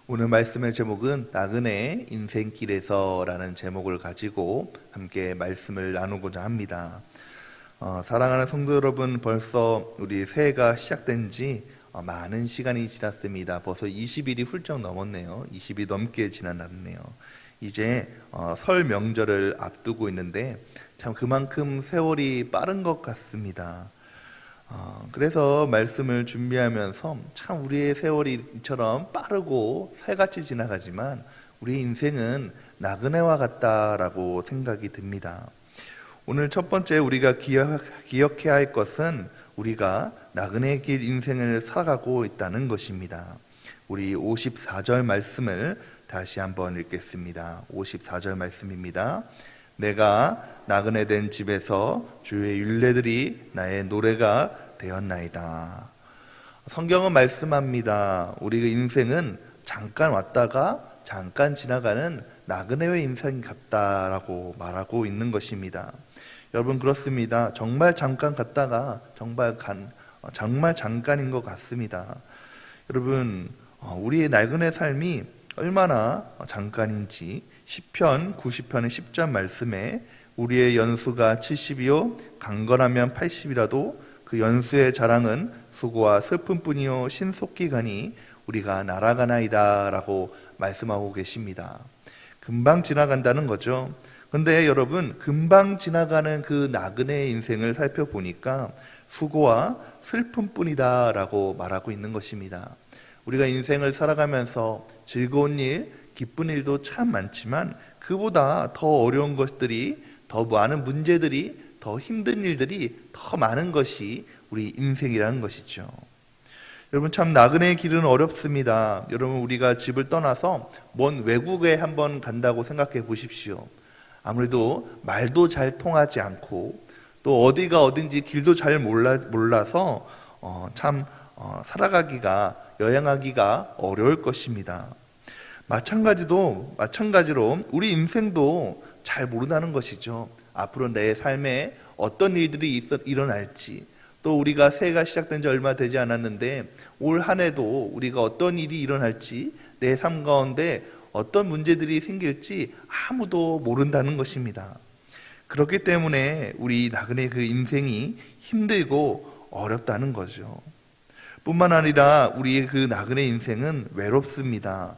오늘 말씀의 제목은 나그네 인생길에서라는 제목을 가지고 함께 말씀을 나누고자 합니다. 사랑하는 성도 여러분, 벌써 우리 새해가 시작된 지 많은 시간이 지났습니다. 벌써 20일이 훌쩍 넘었네요. 20일이 넘게 지났네요. 이제 설 명절을 앞두고 있는데 참 그만큼 세월이 빠른 것 같습니다. 그래서 말씀을 준비하면서 참 우리의 세월이 이처럼 빠르고 새같이 지나가지만 우리 인생은 나그네와 같다라고 생각이 듭니다. 오늘 첫 번째 우리가 기억해야 할 것은 우리가 나그네의 길 인생을 살아가고 있다는 것입니다. 우리 54절 말씀을 다시 한번 읽겠습니다. 54절 말씀입니다. 내가 나그네 된 집에서 주의 율례들이 나의 노래가 되었나이다. 성경은 말씀합니다. 우리 인생은 잠깐 왔다가 잠깐 지나가는 나그네의 인생 같다라고 말하고 있는 것입니다. 여러분, 그렇습니다. 정말 잠깐 갔다가 정말 잠깐인 것 같습니다. 여러분, 우리의 나그네 삶이 얼마나 잠깐인지 시편 90편의 10절 말씀에 우리의 연수가 70이요 강건하면 80이라도 그 연수의 자랑은 수고와 슬픔뿐이요 신속히 가니 우리가 날아가나이다 라고 말씀하고 계십니다. 금방 지나간다는 거죠. 근데 여러분, 금방 지나가는 그 나그네의 인생을 살펴보니까 수고와 슬픔뿐이다 라고 말하고 있는 것입니다. 우리가 인생을 살아가면서 즐거운 일, 기쁜 일도 참 많지만 그보다 더 어려운 것들이, 더 많은 문제들이, 더 힘든 일들이 더 많은 것이 우리 인생이라는 것이죠. 여러분, 참 나그네의 길은 어렵습니다. 여러분, 우리가 집을 떠나서 먼 외국에 한번 간다고 생각해 보십시오. 아무래도 말도 잘 통하지 않고 또 어디가 어딘지 길도 잘 몰라서 살아가기가, 여행하기가 어려울 것입니다. 마찬가지로 우리 인생도 잘 모른다는 것이죠. 앞으로 내 삶에 어떤 일들이 일어날지, 또 우리가 새해가 시작된 지 얼마 되지 않았는데 올 한 해도 우리가 어떤 일이 일어날지, 내 삶 가운데 어떤 문제들이 생길지 아무도 모른다는 것입니다. 그렇기 때문에 우리 나그네 그 인생이 힘들고 어렵다는 거죠. 뿐만 아니라 우리의 그 나그네 인생은 외롭습니다.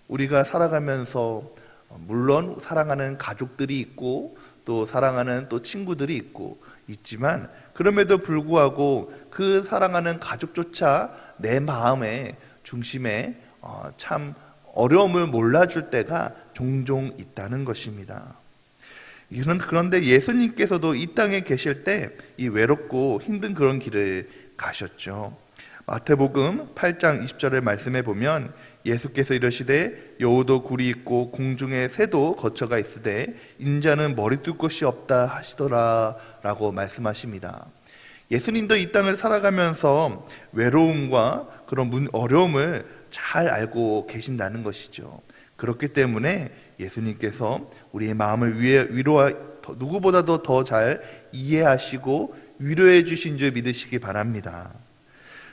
우리가 살아가면서 물론 사랑하는 가족들이 있고 또 사랑하는 또 친구들이 있지만 그럼에도 불구하고 그 사랑하는 가족조차 내 마음의 중심에 참 어려움을 몰라줄 때가 종종 있다는 것입니다. 그런데 예수님께서도 이 땅에 계실 때 이 외롭고 힘든 그런 길을 가셨죠. 마태복음 8장 20절의 말씀에 보면 예수께서 이르시되 여우도 굴이 있고 공중에 새도 거처가 있으되 인자는 머리 둘 곳이 없다 하시더라 라고 말씀하십니다. 예수님도 이 땅을 살아가면서 외로움과 그런 어려움을 잘 알고 계신다는 것이죠. 그렇기 때문에 예수님께서 우리의 마음을 누구보다도 더 잘 이해하시고 위로해 주신 줄 믿으시기 바랍니다.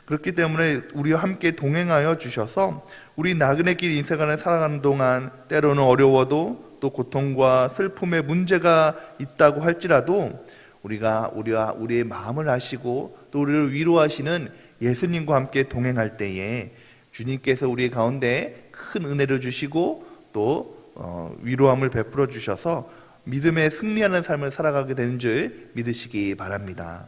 그렇기 때문에 우리와 함께 동행하여 주셔서 우리 나그네 길 인생을 살아가는 동안 때로는 어려워도 또 고통과 슬픔의 문제가 있다고 할지라도 우리의 마음을 아시고 또 우리를 위로하시는 예수님과 함께 동행할 때에 주님께서 우리 가운데 큰 은혜를 주시고 또 위로함을 베풀어 주셔서 믿음의 승리하는 삶을 살아가게 되는 줄 믿으시기 바랍니다.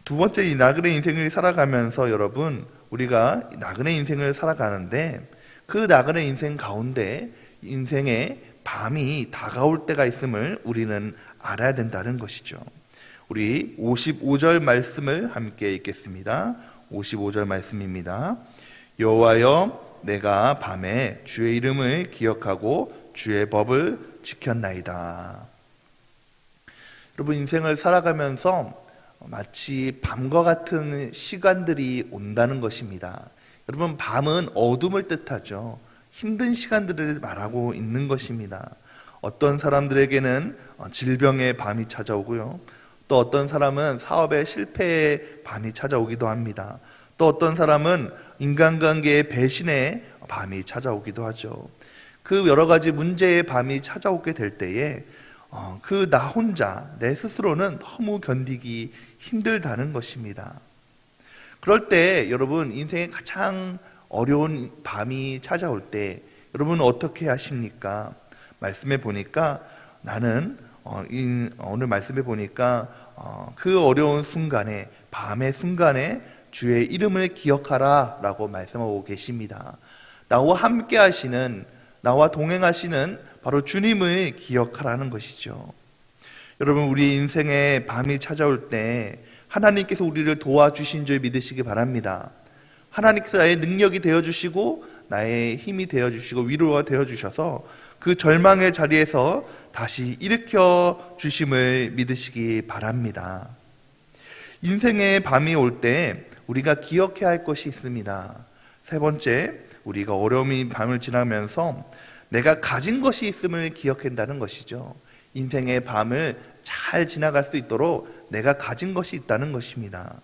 두 번째, 이 나그네 인생을 살아가면서 여러분, 우리가 나그네 인생을 살아가는데 그 나그네 인생 가운데 인생의 밤이 다가올 때가 있음을 우리는 알아야 된다는 것이죠. 우리 55절 말씀을 함께 읽겠습니다. 55절 말씀입니다. 여호와여, 내가 밤에 주의 이름을 기억하고 주의 법을 지켰나이다. 여러분, 인생을 살아가면서 마치 밤과 같은 시간들이 온다는 것입니다. 여러분, 밤은 어둠을 뜻하죠. 힘든 시간들을 말하고 있는 것입니다. 어떤 사람들에게는 질병의 밤이 찾아오고요. 또 어떤 사람은 사업의 실패의 밤이 찾아오기도 합니다. 또 어떤 사람은 인간관계의 배신의 밤이 찾아오기도 하죠. 그 여러 가지 문제의 밤이 찾아오게 될 때에 그 나 혼자 내 스스로는 너무 견디기 힘들다는 것입니다. 그럴 때 여러분 인생의 가장 어려운 밤이 찾아올 때 여러분 어떻게 하십니까? 말씀해 보니까 나는 오늘 말씀해 보니까 그 어려운 순간에 밤의 순간에 주의 이름을 기억하라 라고 말씀하고 계십니다. 나와 함께 하시는 나와 동행하시는 바로 주님을 기억하라는 것이죠. 여러분 우리 인생의 밤이 찾아올 때 하나님께서 우리를 도와주신 줄 믿으시기 바랍니다. 하나님께서 나의 능력이 되어주시고 나의 힘이 되어주시고 위로가 되어주셔서 그 절망의 자리에서 다시 일으켜 주심을 믿으시기 바랍니다. 인생의 밤이 올 때 우리가 기억해야 할 것이 있습니다. 세 번째, 우리가 어려움의 밤을 지나면서 내가 가진 것이 있음을 기억한다는 것이죠. 인생의 밤을 잘 지나갈 수 있도록 내가 가진 것이 있다는 것입니다.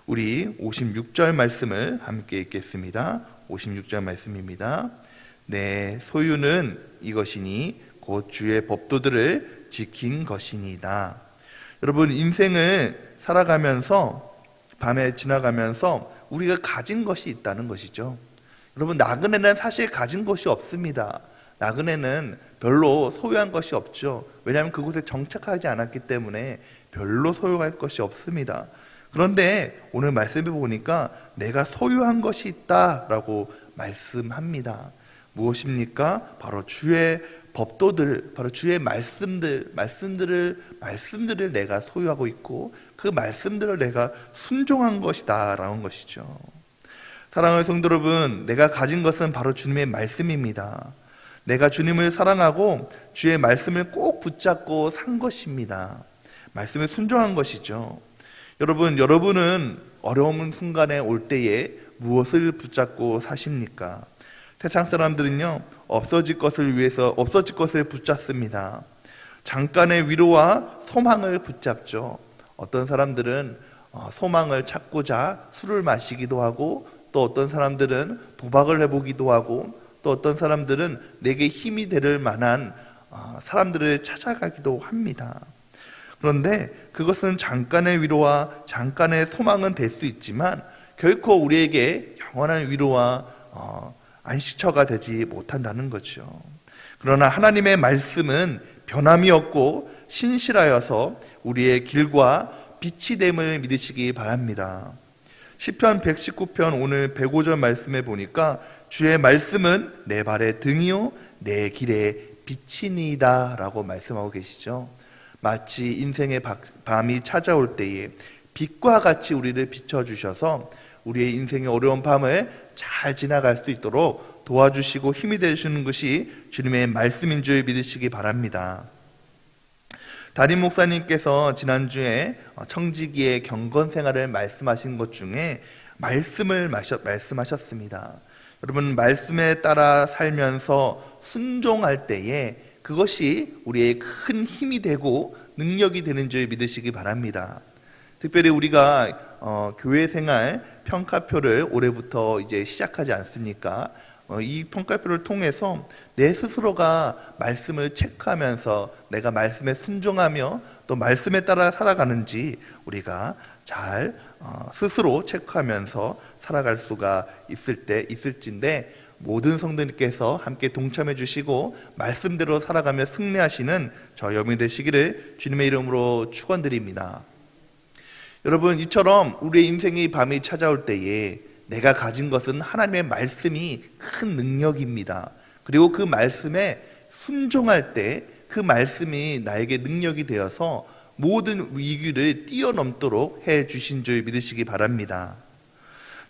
우리 56절 말씀을 함께 읽겠습니다. 56절 말씀입니다. 내 소유는 이것이니 곧 주의 법도들을 지킨 것이니이다. 여러분 인생을 살아가면서 밤에 지나가면서 우리가 가진 것이 있다는 것이죠. 여러분 나그네는 사실 가진 것이 없습니다. 나그네는 별로 소유한 것이 없죠. 왜냐하면 그곳에 정착하지 않았기 때문에 별로 소유할 것이 없습니다. 그런데 오늘 말씀해 보니까 내가 소유한 것이 있다라고 말씀합니다. 무엇입니까? 바로 주의 법도들, 바로 주의 말씀들을 내가 소유하고 있고 그 말씀들을 내가 순종한 것이다라는 것이죠. 사랑하는 성도 여러분, 내가 가진 것은 바로 주님의 말씀입니다. 내가 주님을 사랑하고 주의 말씀을 꼭 붙잡고 산 것입니다. 말씀에 순종한 것이죠. 여러분은 어려운 순간에 올 때에 무엇을 붙잡고 사십니까? 세상 사람들은요, 없어질 것을 위해서 없어질 것을 붙잡습니다. 잠깐의 위로와 소망을 붙잡죠. 어떤 사람들은 소망을 찾고자 술을 마시기도 하고, 또 어떤 사람들은 도박을 해보기도 하고, 또 어떤 사람들은 내게 힘이 될 만한 사람들을 찾아가기도 합니다. 그런데 그것은 잠깐의 위로와 잠깐의 소망은 될 수 있지만 결코 우리에게 영원한 위로와 안식처가 되지 못한다는 거죠. 그러나 하나님의 말씀은 변함이 없고 신실하여서 우리의 길과 빛이 됨을 믿으시기 바랍니다. 시편 119편 오늘 105절 말씀에 보니까 주의 말씀은 내 발의 등이요 내 길의 빛이니이다 라고 말씀하고 계시죠. 마치 인생의 밤이 찾아올 때에 빛과 같이 우리를 비춰주셔서 우리의 인생의 어려운 밤을 잘 지나갈 수 있도록 도와주시고 힘이 되시는 것이 주님의 말씀인 줄 믿으시기 바랍니다. 담임 목사님께서 지난주에 청지기의 경건 생활을 말씀하신 것 중에 말씀을 말씀하셨습니다. 여러분 말씀에 따라 살면서 순종할 때에 그것이 우리의 큰 힘이 되고 능력이 되는 줄 믿으시기 바랍니다. 특별히 우리가 교회 생활 평가표를 올해부터 이제 시작하지 않습니까? 이 평가표를 통해서 내 스스로가 말씀을 체크하면서 내가 말씀에 순종하며 또 말씀에 따라 살아가는지 우리가 잘 스스로 체크하면서 살아갈 수가 있을진데 모든 성도님께서 함께 동참해 주시고 말씀대로 살아가며 승리하시는 저 여러분이 되시기를 주님의 이름으로 축원드립니다. 여러분 이처럼 우리의 인생의 밤이 찾아올 때에 내가 가진 것은 하나님의 말씀이 큰 능력입니다. 그리고 그 말씀에 순종할 때 그 말씀이 나에게 능력이 되어서 모든 위기를 뛰어넘도록 해 주신 줄 믿으시기 바랍니다.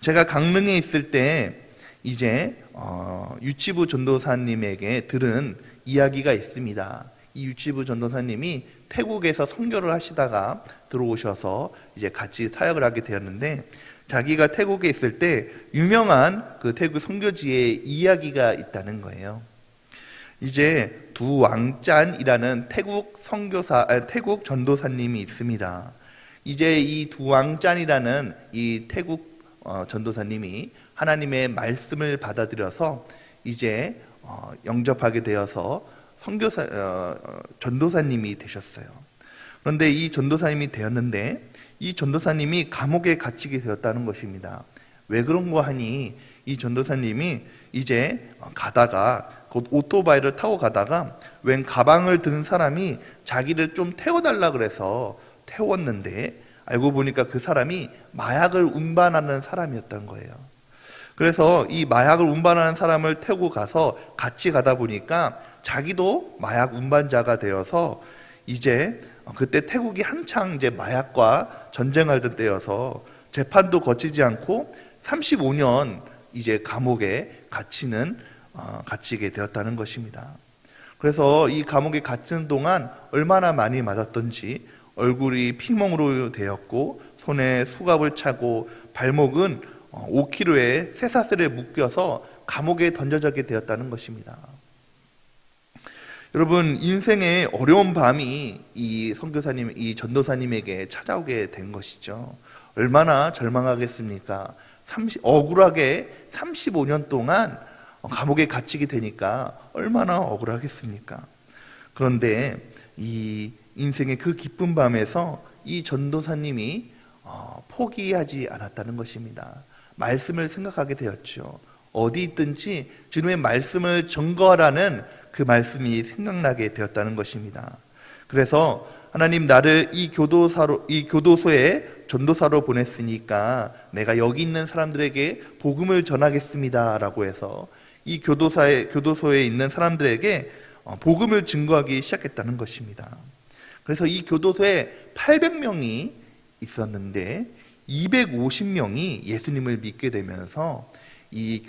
제가 강릉에 있을 때 이제 유치부 전도사님에게 들은 이야기가 있습니다. 이 유치부 전도사님이 태국에서 선교를 하시다가 들어오셔서 이제 같이 사역을 하게 되었는데 자기가 태국에 있을 때 유명한 그 태국 선교지의 이야기가 있다는 거예요. 이제 두왕짠이라는 태국 전도사님이 있습니다. 이제 이 두왕짠이라는 이 태국 전도사님이 하나님의 말씀을 받아들여서 이제 영접하게 되어서 전도사님이 되셨어요. 그런데 이 전도사님이 되었는데 이 전도사님이 감옥에 갇히게 되었다는 것입니다. 왜 그런가 하니 이 전도사님이 이제 가다가 곧 오토바이를 타고 가다가 웬 가방을 든 사람이 자기를 좀 태워달라 그래서 태웠는데 알고 보니까 그 사람이 마약을 운반하는 사람이었던 거예요. 그래서 이 마약을 운반하는 사람을 태우고 가서 같이 가다 보니까 자기도 마약 운반자가 되어서 이제 그때 태국이 한창 이제 마약과 전쟁하던 때여서 재판도 거치지 않고 35년 이제 감옥에 갇히게 되었다는 것입니다. 그래서 이 감옥에 갇히는 동안 얼마나 많이 맞았던지 얼굴이 피멍으로 되었고 손에 수갑을 차고 발목은 5kg의 쇠사슬에 묶여서 감옥에 던져지게 되었다는 것입니다. 여러분, 인생의 어려운 밤이 이 선교사님, 이 전도사님에게 찾아오게 된 것이죠. 얼마나 절망하겠습니까? 억울하게 35년 동안 감옥에 갇히게 되니까 얼마나 억울하겠습니까? 그런데 이 인생의 그 기쁜 밤에서 이 전도사님이 포기하지 않았다는 것입니다. 말씀을 생각하게 되었죠. 어디 있든지 주님의 말씀을 전거하라는 그 말씀이 생각나게 되었다는 것입니다. 그래서 하나님, 나를 이 교도소에 전도사로 보냈으니까 내가 여기 있는 사람들에게 복음을 전하겠습니다 라고 해서 이 교도소에 있는 사람들에게 복음을 증거하기 시작했다는 것입니다. 그래서 이 교도소에 800명이 있었는데 250명이 예수님을 믿게 되면서 이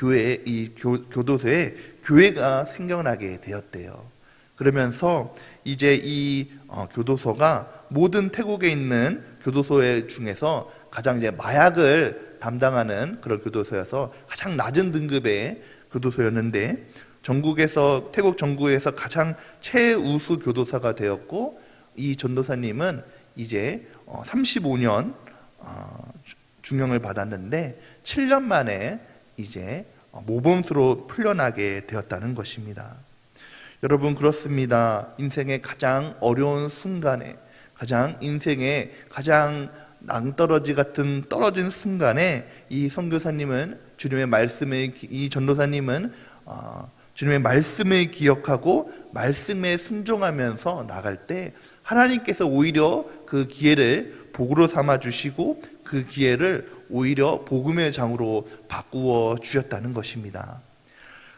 교도소에 교회가 생겨나게 되었대요. 그러면서 이제 이 교도소가 모든 태국에 있는 교도소 중에서 가장 이제 마약을 담당하는 그런 교도소여서 가장 낮은 등급의 교도소였는데 태국 전국에서 가장 최우수 교도사가 되었고, 이 전도사님은 이제 35년 중형을 받았는데 7년 만에 이제 모범수로 풀려나게 되었다는 것입니다. 여러분, 그렇습니다. 인생의 가장 어려운 순간에, 인생의 가장 낭떠러지 같은 떨어진 순간에 이 선교사님은 이 전도사님은 주님의 말씀을 기억하고 말씀에 순종하면서 나갈 때 하나님께서 오히려 그 기회를 복으로 삼아 주시고 그 기회를 오히려 복음의 장으로 바꾸어 주셨다는 것입니다.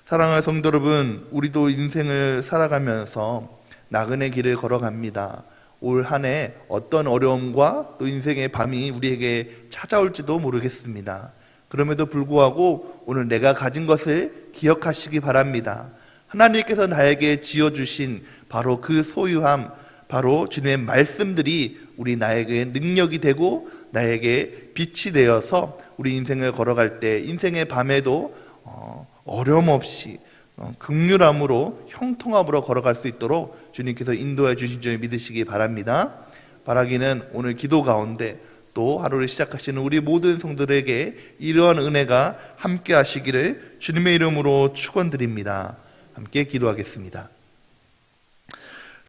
사랑하는 성도 여러분, 우리도 인생을 살아가면서 나그네 길을 걸어갑니다. 올 한 해 어떤 어려움과 또 인생의 밤이 우리에게 찾아올지도 모르겠습니다. 그럼에도 불구하고 오늘 내가 가진 것을 기억하시기 바랍니다. 하나님께서 나에게 지어주신 바로 그 소유함, 바로 주님의 말씀들이 나에게 능력이 되고 나에게 빛이 되어서 우리 인생을 걸어갈 때 인생의 밤에도 어려움 없이 긍휼함으로 형통함으로 걸어갈 수 있도록 주님께서 인도해 주신 줄 믿으시기 바랍니다. 바라기는 오늘 기도 가운데 또 하루를 시작하시는 우리 모든 성도들에게 이러한 은혜가 함께 하시기를 주님의 이름으로 축원드립니다. 함께 기도하겠습니다.